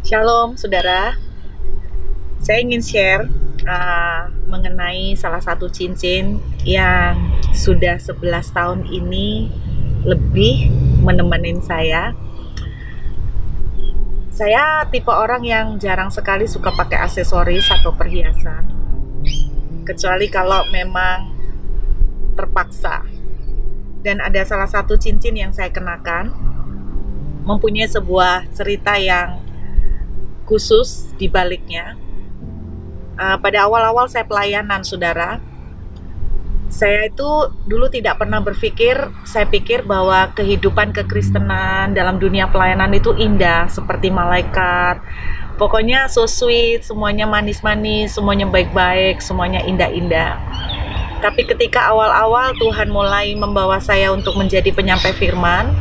Shalom, saudara. Saya ingin share mengenai salah satu cincin yang sudah 11 tahun ini lebih menemani saya. Saya tipe orang yang jarang sekali suka pakai aksesoris atau perhiasan, kecuali kalau memang terpaksa. Dan ada salah satu cincin yang saya kenakan, mempunyai sebuah cerita yang khusus di baliknya. Pada awal-awal saya pelayanan, saudara, saya itu dulu tidak pernah berpikir, saya pikir bahwa kehidupan kekristenan dalam dunia pelayanan itu indah, seperti malaikat. Pokoknya so sweet, semuanya manis-manis, semuanya baik-baik, semuanya indah-indah. Tapi ketika awal-awal Tuhan mulai membawa saya untuk menjadi penyampai firman,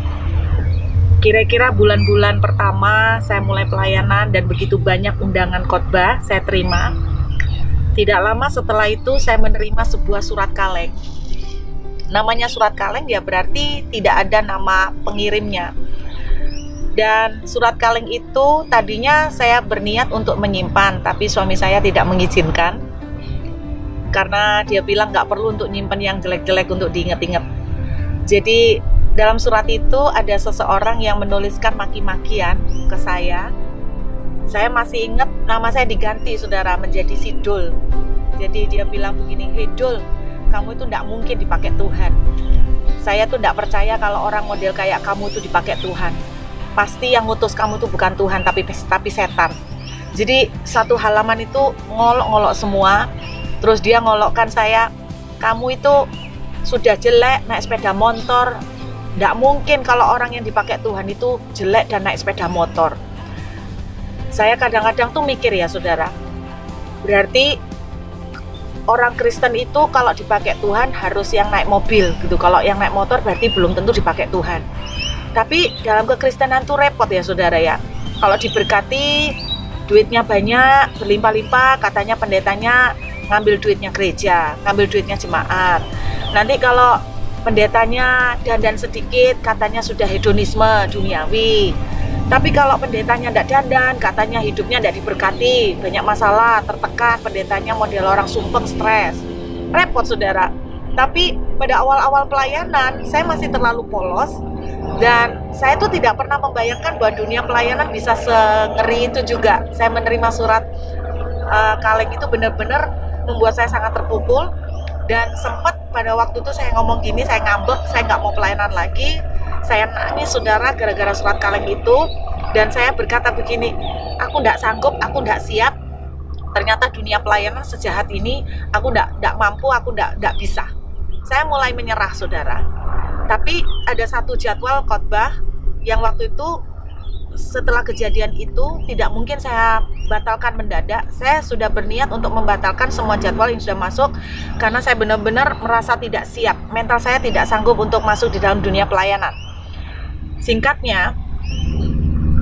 kira-kira bulan-bulan pertama saya mulai pelayanan dan begitu banyak undangan khotbah saya terima. Tidak lama setelah itu saya menerima sebuah surat kaleng. Namanya surat kaleng ya, berarti tidak ada nama pengirimnya. Dan surat kaleng itu tadinya saya berniat untuk menyimpan, tapi suami saya tidak mengizinkan. Karena dia bilang nggak perlu untuk nyimpan yang jelek-jelek untuk diingat-ingat. Jadi dalam surat itu ada seseorang yang menuliskan maki-makian ke saya. Saya masih ingat nama saya diganti, saudara, menjadi si Dul. Jadi dia bilang begini, "Hey Dul, kamu itu tidak mungkin dipakai Tuhan. Saya tuh tidak percaya kalau orang model kayak kamu itu dipakai Tuhan. Pasti yang ngutus kamu itu bukan Tuhan, tapi setan." Jadi satu halaman itu ngolok-ngolok semua. Terus dia ngolokkan saya, "Kamu itu sudah jelek naik sepeda motor. Tidak mungkin kalau orang yang dipakai Tuhan itu jelek dan naik sepeda motor." Saya kadang-kadang tuh mikir ya, saudara, berarti orang Kristen itu kalau dipakai Tuhan harus yang naik mobil gitu. Kalau yang naik motor berarti belum tentu dipakai Tuhan. Tapi dalam kekristenan tuh repot ya, saudara ya. Kalau diberkati, duitnya banyak, berlimpah-limpah, katanya pendetanya ngambil duitnya gereja, ngambil duitnya jemaat. Nanti kalau pendetanya dandan sedikit, katanya sudah hedonisme duniawi. Tapi kalau pendetanya tidak dandan, katanya hidupnya tidak diberkati, banyak masalah, tertekan, pendetanya model orang sumpeng, stres. Repot, saudara. Tapi pada awal-awal pelayanan, saya masih terlalu polos. Dan saya tuh tidak pernah membayangkan bahwa dunia pelayanan bisa sengeri itu juga. Saya menerima surat kaleng itu benar-benar membuat saya sangat terpukul. Dan sempat pada waktu itu saya ngomong gini, saya ngambek, saya nggak mau pelayanan lagi. Saya nangis, saudara, gara-gara surat kaleng itu. Dan saya berkata begini, aku nggak sanggup, aku nggak siap. Ternyata dunia pelayanan sejahat ini, aku nggak mampu, aku nggak bisa. Saya mulai menyerah, saudara. Tapi ada satu jadwal khotbah yang waktu itu setelah kejadian itu tidak mungkin saya batalkan mendadak. Saya sudah berniat untuk membatalkan semua jadwal yang sudah masuk karena saya benar-benar merasa tidak siap. Mental saya tidak sanggup untuk masuk di dalam dunia pelayanan. Singkatnya,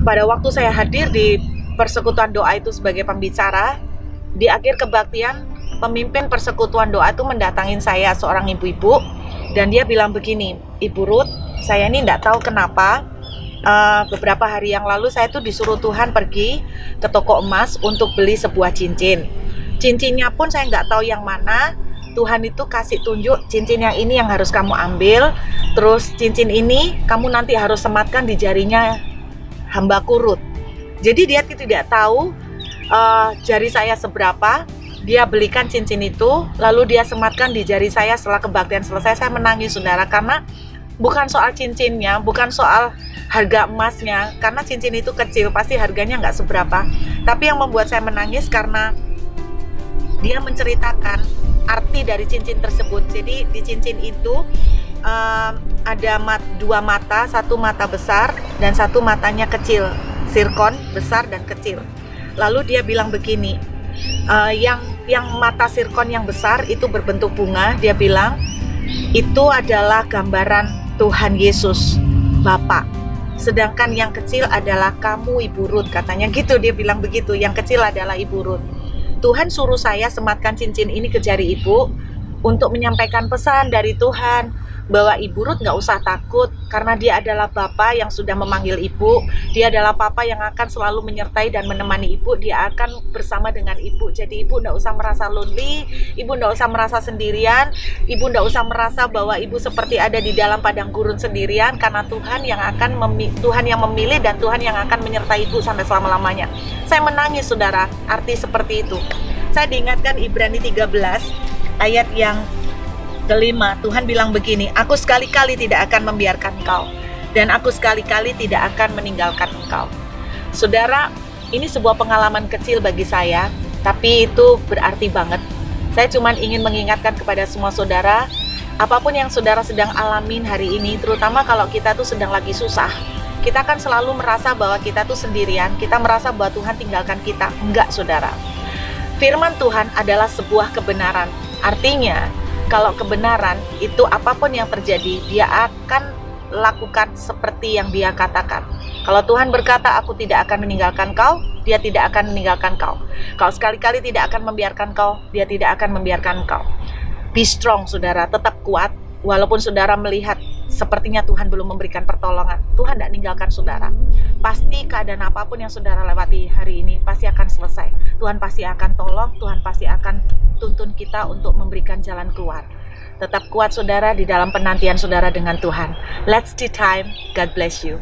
pada waktu saya hadir di persekutuan doa itu sebagai pembicara, di akhir kebaktian, pemimpin persekutuan doa itu mendatangin saya, seorang ibu-ibu, dan dia bilang begini, "Ibu Ruth, saya ini tidak tahu kenapa beberapa hari yang lalu saya tuh disuruh Tuhan pergi ke toko emas untuk beli sebuah cincin. Cincinnya pun saya nggak tahu yang mana. Tuhan itu kasih tunjuk, cincin yang ini yang harus kamu ambil. Terus cincin ini kamu nanti harus sematkan di jarinya hambaku Ruth." Jadi dia tidak tahu jari saya seberapa. Dia belikan cincin itu, lalu dia sematkan di jari saya. Setelah kebaktian selesai, saya menangis, saudara, karena bukan soal cincinnya, bukan soal harga emasnya, karena cincin itu kecil, pasti harganya nggak seberapa. Tapi yang membuat saya menangis karena dia menceritakan arti dari cincin tersebut. Jadi di cincin itu ada dua mata, satu mata besar dan satu matanya kecil, sirkon besar dan kecil. Lalu dia bilang begini, yang mata sirkon yang besar itu berbentuk bunga. Dia bilang itu adalah gambaran Tuhan Yesus Bapa. Sedangkan yang kecil adalah kamu, Ibu Ruth, katanya gitu. Dia bilang begitu, yang kecil adalah Ibu Ruth. Tuhan suruh saya sematkan cincin ini ke jari ibu untuk menyampaikan pesan dari Tuhan bahwa Ibu Ruth nggak usah takut, karena dia adalah Bapa yang sudah memanggil Ibu. Dia adalah Papa yang akan selalu menyertai dan menemani Ibu. Dia akan bersama dengan Ibu. Jadi Ibu nggak usah merasa lonely, Ibu nggak usah merasa sendirian, Ibu nggak usah merasa bahwa Ibu seperti ada di dalam padang gurun sendirian, karena Tuhan yang memilih dan Tuhan yang akan menyertai Ibu sampai selama-lamanya. Saya menangis, saudara, arti seperti itu. Saya diingatkan Ibrani 13 ayat yang kelima. Tuhan bilang begini, aku sekali-kali tidak akan membiarkan engkau, dan aku sekali-kali tidak akan meninggalkan engkau. Saudara, ini sebuah pengalaman kecil bagi saya, tapi itu berarti banget. Saya cuma ingin mengingatkan kepada semua saudara, apapun yang saudara sedang alamin hari ini, terutama kalau kita tuh sedang lagi susah, kita kan selalu merasa bahwa kita tuh sendirian, kita merasa bahwa Tuhan tinggalkan kita. Enggak, saudara. Firman Tuhan adalah sebuah kebenaran. Artinya, kalau kebenaran itu apapun yang terjadi, dia akan lakukan seperti yang dia katakan. Kalau Tuhan berkata, aku tidak akan meninggalkan kau, dia tidak akan meninggalkan kau. Kalau sekali-kali tidak akan membiarkan kau, dia tidak akan membiarkan kau. Be strong, saudara, tetap kuat. Walaupun saudara melihat sepertinya Tuhan belum memberikan pertolongan, Tuhan tidak meninggalkan saudara. Pasti keadaan apapun yang saudara lewati hari ini pasti akan selesai. Tuhan pasti akan tolong, Tuhan pasti akan tuntun kita untuk memberikan jalan keluar. Tetap kuat, saudara, di dalam penantian saudara dengan Tuhan. Let's do time. God bless you.